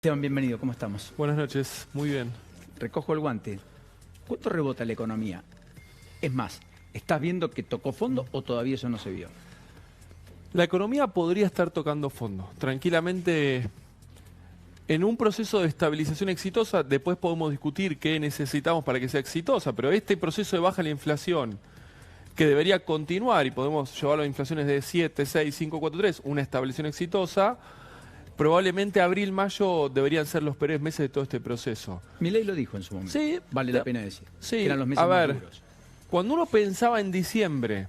Esteban, bienvenido, ¿cómo estamos? Buenas noches, muy bien. Recojo el guante. ¿Cuánto rebota la economía? Es más, ¿estás viendo que tocó fondo o todavía eso no se vio? La economía podría estar tocando fondo. Tranquilamente, en un proceso de estabilización exitosa, después podemos discutir qué necesitamos para que sea exitosa, pero este proceso de baja en la inflación, que debería continuar y podemos llevarlo a inflaciones de 7, 6, 5, 4, 3, una estabilización exitosa, probablemente abril, mayo deberían ser los peores meses de todo este proceso. Milei lo dijo en su momento. Sí, vale la pena decir. Sí, que eran los meses a ver, más duros. cuando uno pensaba en diciembre,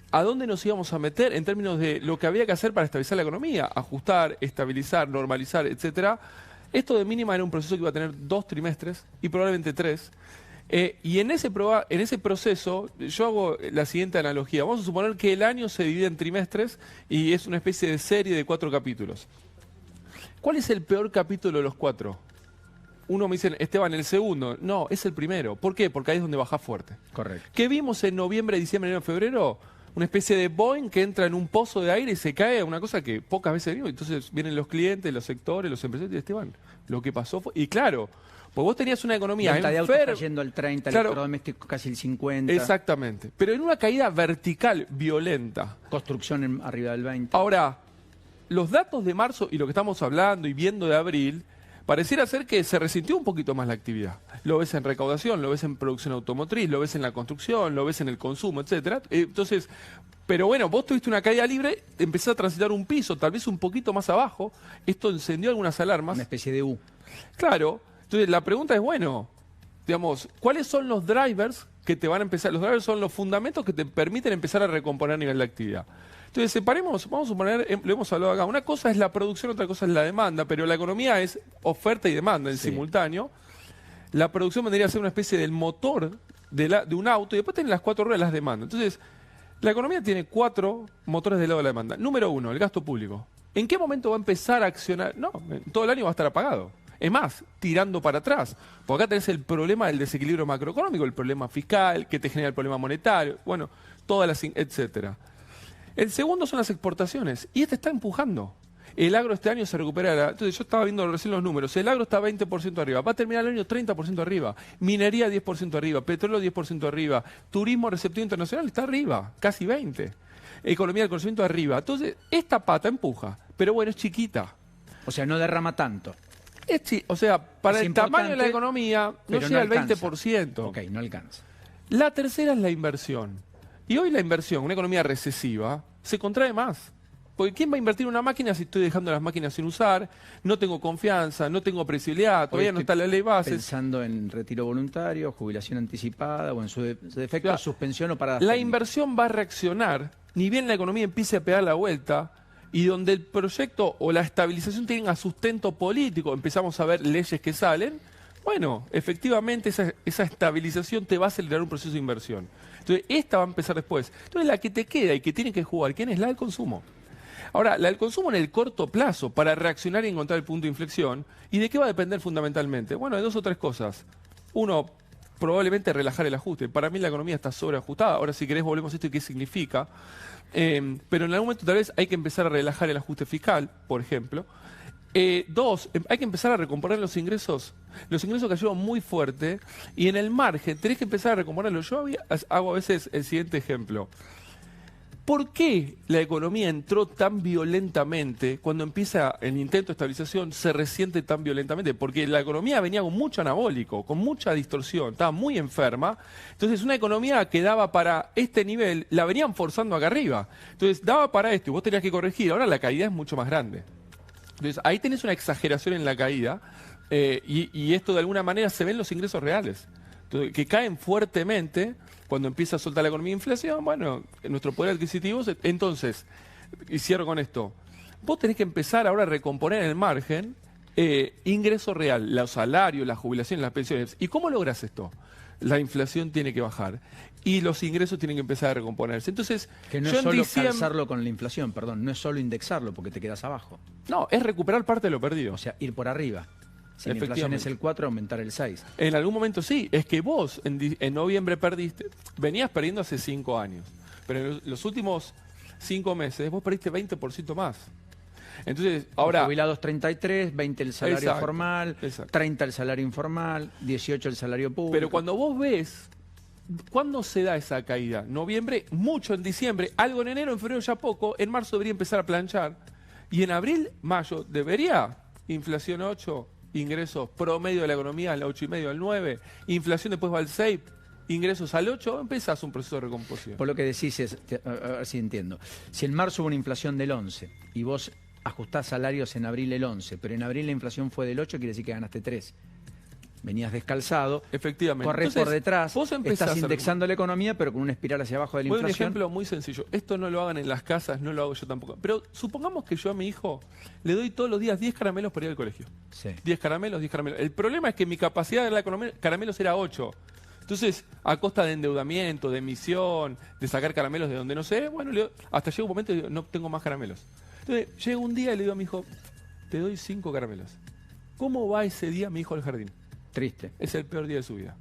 ¿a dónde nos íbamos a meter en términos de lo que había que hacer para estabilizar la economía? Ajustar, estabilizar, normalizar, etcétera. Esto de mínima era un proceso que iba a tener 2 trimestres y probablemente 3. Y en ese proceso, yo hago la siguiente analogía. Vamos a suponer que el año se divide en trimestres y es una especie de serie de 4 capítulos. ¿Cuál es el peor capítulo de los 4? Uno me dice, Esteban, el segundo. No, es el primero. ¿Por qué? Porque ahí es donde baja fuerte. Correcto. ¿Qué vimos en noviembre, diciembre, enero, febrero? Una especie de Boeing que entra en un pozo de aire y se cae, una cosa que pocas veces vimos. Entonces vienen los clientes, los sectores, los empresarios y dicen, Esteban, lo que pasó fue... Y claro, pues vos tenías una economía Venta de autos enferma. cayendo al 30, Claro. electrodoméstico casi el 50. Exactamente. Pero en una caída vertical, violenta. Construcción arriba del 20. Ahora, los datos de marzo y lo que estamos hablando y viendo de abril, pareciera ser que se resintió un poquito más la actividad. Lo ves en recaudación, lo ves en producción automotriz, lo ves en la construcción, lo ves en el consumo, etcétera. Entonces, pero bueno, vos tuviste una caída libre, empezás a transitar un piso, tal vez un poquito más abajo. Esto encendió algunas alarmas. Una especie de U. Claro. Entonces, la pregunta es, bueno, digamos, ¿cuáles son los drivers que te van a empezar? Los drivers son los fundamentos que te permiten empezar a recomponer a nivel de actividad. Entonces, separemos, vamos a suponer, lo hemos hablado acá, una cosa es la producción, otra cosa es la demanda, pero la economía es oferta y demanda en simultáneo. La producción vendría a ser una especie del motor de un auto y después tiene las 4 ruedas, las demandas. Entonces, la economía tiene 4 motores del lado de la demanda. Número 1, el gasto público. ¿En qué momento va a empezar a accionar? No, todo el año va a estar apagado. Es más, tirando para atrás. Porque acá tenés el problema del desequilibrio macroeconómico, el problema fiscal, que te genera el problema monetario, bueno, todas las, etcétera. El segundo son las exportaciones, y este está empujando. El agro este año se recuperará. Entonces yo estaba viendo recién los números. El agro está 20% arriba. Va a terminar el año 30% arriba. Minería 10% arriba. Petróleo 10% arriba. Turismo receptivo internacional está arriba. Casi 20%. Economía del conocimiento arriba. Entonces esta pata empuja. Pero bueno, es chiquita. O sea, no derrama tanto. O sea, para Es el tamaño de la importante, economía no pero llega al alcanza. 20%. Ok, no alcanza. La tercera es la inversión. Y hoy la inversión, una economía recesiva, se contrae más. Porque ¿quién va a invertir en una máquina si estoy dejando las máquinas sin usar? No tengo confianza, no tengo previsibilidad, todavía no está la ley base. Pensando en retiro voluntario, jubilación anticipada o en su defecto Claro. suspensión o paradas La técnicas. inversión va a reaccionar, ni bien la economía empiece a pegar la vuelta, y donde el proyecto o la estabilización tenga sustento político, empezamos a ver leyes que salen, bueno, efectivamente esa estabilización te va a acelerar un proceso de inversión. Entonces, esta va a empezar después. Entonces, la que te queda y que tiene que jugar, ¿quién es? La del consumo. Ahora, la del consumo en el corto plazo, para reaccionar y encontrar el punto de inflexión, ¿y de qué va a depender fundamentalmente? Bueno, de 2 o 3 cosas. Uno, probablemente relajar el ajuste. Para mí la economía está sobreajustada. Ahora, si querés, volvemos a esto y qué significa. Pero en algún momento tal vez hay que empezar a relajar el ajuste fiscal, por ejemplo. 2, hay que empezar a recomponer los ingresos. Los ingresos cayeron muy fuerte y en el margen tenés que empezar a recomponerlos. Yo hago a veces el siguiente ejemplo. ¿Por qué la economía entró tan violentamente cuando empieza el intento de estabilización, se resiente tan violentamente? Porque la economía venía con mucho anabólico, con mucha distorsión, estaba muy enferma. Entonces una economía que daba para este nivel, la venían forzando acá arriba. Entonces daba para esto y vos tenías que corregir. Ahora la caída es mucho más grande. Entonces ahí tenés una exageración en la caída y esto de alguna manera se ve en los ingresos reales. Entonces, que caen fuertemente cuando empieza a soltar la economía de inflación, bueno, nuestro poder adquisitivo. Entonces, y cierro con esto, vos tenés que empezar ahora a recomponer en el margen ingreso real, los salarios, las jubilaciones, las pensiones. ¿Y cómo logras esto? La inflación tiene que bajar y los ingresos tienen que empezar a recomponerse. Entonces, Que no es solo calzarlo con la inflación, perdón, no es solo indexarlo porque te quedas abajo. No, es recuperar parte de lo perdido. O sea, ir por arriba. Si la inflación es el 4, aumentar el 6. En algún momento sí, es que vos en noviembre perdiste, venías perdiendo hace 5 años, pero en los últimos 5 meses vos perdiste 20% más. Entonces, ahora... Jubilados 33, 20 el salario Exacto, formal, exacto. 30 el salario informal, 18 el salario público. Pero cuando vos ves, ¿cuándo se da esa caída? Noviembre, mucho en diciembre, algo en enero, en febrero ya poco, en marzo debería empezar a planchar. Y en abril, mayo, debería, inflación 8, ingresos promedio de la economía al 8,5, al 9, inflación después va al 6, ingresos al 8, empezás un proceso de recomposición. Por lo que decís es, a ver si entiendo, si en marzo hubo una inflación del 11 y vos ajustás salarios en abril el 11, pero en abril la inflación fue del 8, quiere decir que ganaste 3. Venías descalzado, Efectivamente. corres Entonces, por detrás, vos empezás estás a indexando la economía, pero con una espiral hacia abajo de la Voy a un inflación. ejemplo muy sencillo. Esto no lo hagan en las casas, no lo hago yo tampoco. Pero supongamos que yo a mi hijo le doy todos los días 10 caramelos para ir al colegio. Sí. 10 caramelos, 10 caramelos. El problema es que mi capacidad de dar caramelos era 8. Entonces, a costa de endeudamiento, de emisión, de sacar caramelos de donde no sé, bueno, hasta llega un momento y digo, no tengo más caramelos. Entonces, llega un día y le digo a mi hijo, te doy 5 caramelos. ¿Cómo va ese día mi hijo al jardín? Triste. Es el peor día de su vida.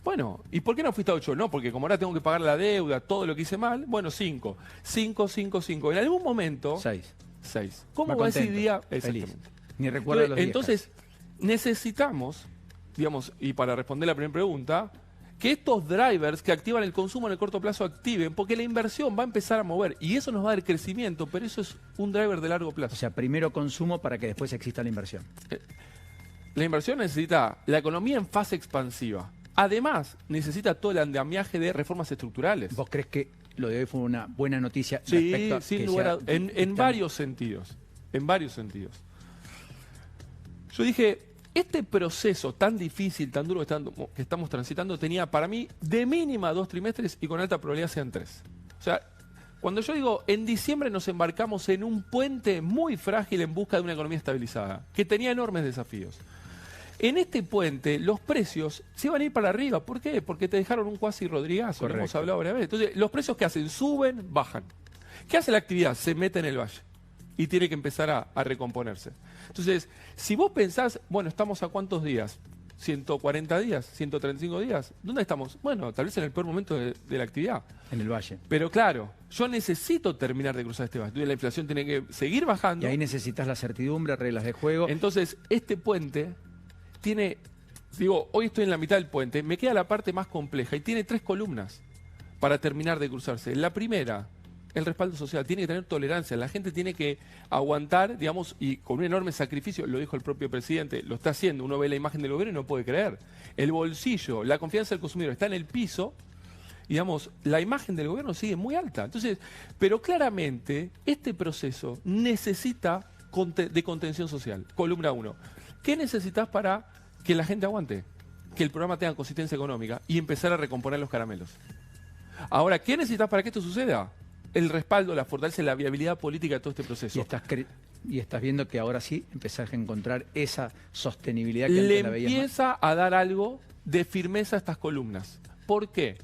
Bueno, ¿y por qué no fuiste a 8? No, porque como ahora tengo que pagar la deuda, todo lo que hice mal, bueno, 5. 5, 5, 5. En algún momento... 6. 6. ¿Cómo va ese contento, día? feliz. Exactamente. Ni recuerda los días. Entonces, necesitamos, digamos, y para responder la primera pregunta, que estos drivers que activan el consumo en el corto plazo activen, porque la inversión va a empezar a mover y eso nos va a dar crecimiento, pero eso es un driver de largo O plazo. sea, primero consumo para que después exista la inversión. La inversión necesita la economía en fase expansiva. Además, necesita todo el andamiaje de reformas estructurales. ¿Vos crees que lo de hoy fue una buena noticia? Sí, respecto a sin que lugar a, sea- en varios sentidos. En varios sentidos. Yo dije, este proceso tan difícil, tan duro que estamos transitando, tenía para mí de mínima 2 trimestres y con alta probabilidad sean 3. O sea, cuando yo digo, en diciembre nos embarcamos en un puente muy frágil en busca de una economía estabilizada, que tenía enormes desafíos. En este puente, los precios se iban a ir para arriba. ¿Por qué? Porque te dejaron un cuasi Rodrigazo, lo hemos Correcto. hablado varias veces. Entonces, los precios que hacen, suben, bajan. ¿Qué hace la actividad? Se mete en el valle y tiene que empezar a recomponerse. Entonces, si vos pensás, bueno, ¿estamos a cuántos días? ¿140 días? ¿135 días? ¿Dónde estamos? Bueno, tal vez en el peor momento de la actividad. En el valle. Pero claro, yo necesito terminar de cruzar este valle. Entonces, la inflación tiene que seguir bajando. Y ahí necesitas la certidumbre, reglas de juego. Entonces, este puente tiene, digo, hoy estoy en la mitad del puente, me queda la parte más compleja y tiene 3 columnas para terminar de cruzarse. La primera, el respaldo social, tiene que tener tolerancia, la gente tiene que aguantar, digamos, y con un enorme sacrificio, lo dijo el propio presidente, lo está haciendo, uno ve la imagen del gobierno y no puede creer. El bolsillo, la confianza del consumidor está en el piso, digamos, la imagen del gobierno sigue muy alta. Entonces, pero claramente, este proceso necesita de contención social. Columna 1. ¿Qué necesitas para que la gente aguante? Que el programa tenga consistencia económica y empezar a recomponer los caramelos. Ahora, ¿qué necesitas para que esto suceda? El respaldo, la fortaleza, la viabilidad política de todo este proceso. Y estás viendo que ahora sí empezás a encontrar esa sostenibilidad que Le antes la veías más. empieza a dar algo de firmeza a estas columnas. ¿Por qué?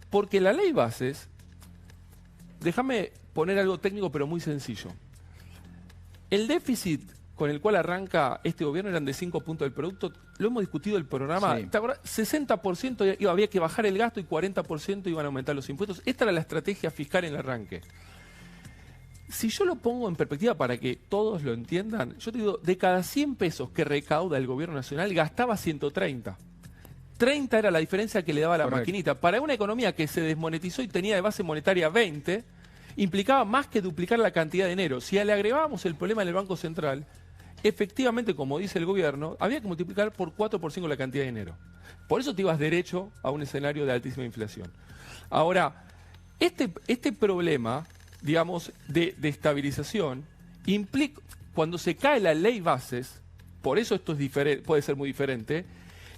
Porque la ley bases, déjame poner algo técnico pero muy sencillo. El déficit con el cual arranca este gobierno eran de 5 puntos del producto, lo hemos discutido el programa, Sí. ¿te acordás? 60% había que bajar el gasto y 40% iban a aumentar los impuestos. Esta era la estrategia fiscal en el arranque. Si yo lo pongo en perspectiva para que todos lo entiendan, yo te digo, de cada 100 pesos que recauda el gobierno nacional, gastaba 130. 30 era la diferencia que le daba la Correcto. maquinita. Para una economía que se desmonetizó y tenía de base monetaria 20, implicaba más que duplicar la cantidad de dinero. Si le agregábamos el problema en el Banco Central, efectivamente, como dice el gobierno, había que multiplicar por 4 por 5 la cantidad de dinero. Por eso te ibas derecho a un escenario de altísima inflación. Ahora, este problema, digamos, de estabilización, implica, cuando se cae la ley bases, por eso esto es puede ser muy diferente,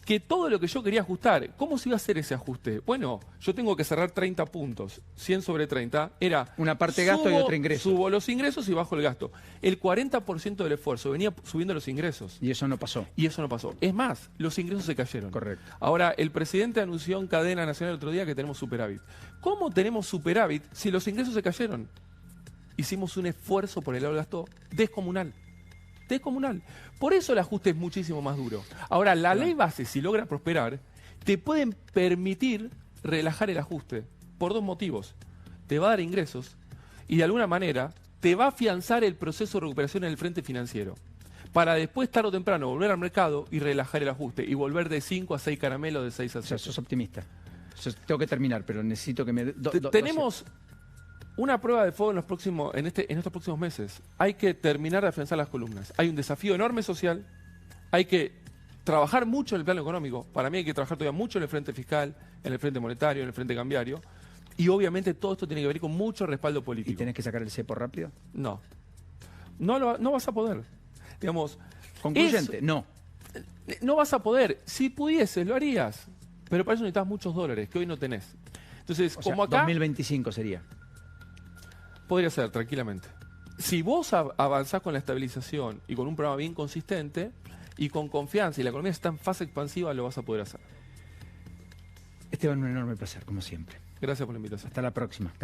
que todo lo que yo quería ajustar, ¿cómo se iba a hacer ese ajuste? Bueno, yo tengo que cerrar 30 puntos, 100 sobre 30, era... Una parte gasto y otra ingreso. Subo los ingresos y bajo el gasto. El 40% del esfuerzo venía subiendo los ingresos. Y eso no pasó. Y eso no pasó. Es más, los ingresos se cayeron. Correcto. Ahora, el presidente anunció en cadena nacional el otro día que tenemos superávit. ¿Cómo tenemos superávit si los ingresos se cayeron? Hicimos un esfuerzo por el lado del gasto descomunal. Descomunal. Por eso el ajuste es muchísimo más duro. Ahora, la ley base, si logra prosperar, te pueden permitir relajar el ajuste por 2 motivos. Te va a dar ingresos y de alguna manera te va a afianzar el proceso de recuperación en el frente financiero. Para después, tarde o temprano, volver al mercado y relajar el ajuste. Y volver de 5 a 6 caramelos, de 6 a 7. O sea, sos optimista. Tengo que terminar, pero necesito que me... Tenemos una prueba de fuego en estos próximos meses. Hay que terminar de afianzar las columnas. Hay un desafío enorme social. Hay que trabajar mucho en el plano económico. Para mí hay que trabajar todavía mucho en el frente fiscal, en el frente monetario, en el frente cambiario. Y obviamente todo esto tiene que ver con mucho respaldo político. ¿Y tenés que sacar el cepo rápido? No. No vas a poder. Digamos, concluyente, no. No vas a poder. Si pudieses, lo harías. Pero para eso necesitas muchos dólares, que hoy no tenés. Entonces, como acá... 2025 sería. Podría ser, tranquilamente. Si vos avanzás con la estabilización y con un programa bien consistente y con confianza y la economía está en fase expansiva, lo vas a poder hacer. Esteban, un enorme placer, como siempre. Gracias por la invitación. Hasta la próxima. Gracias.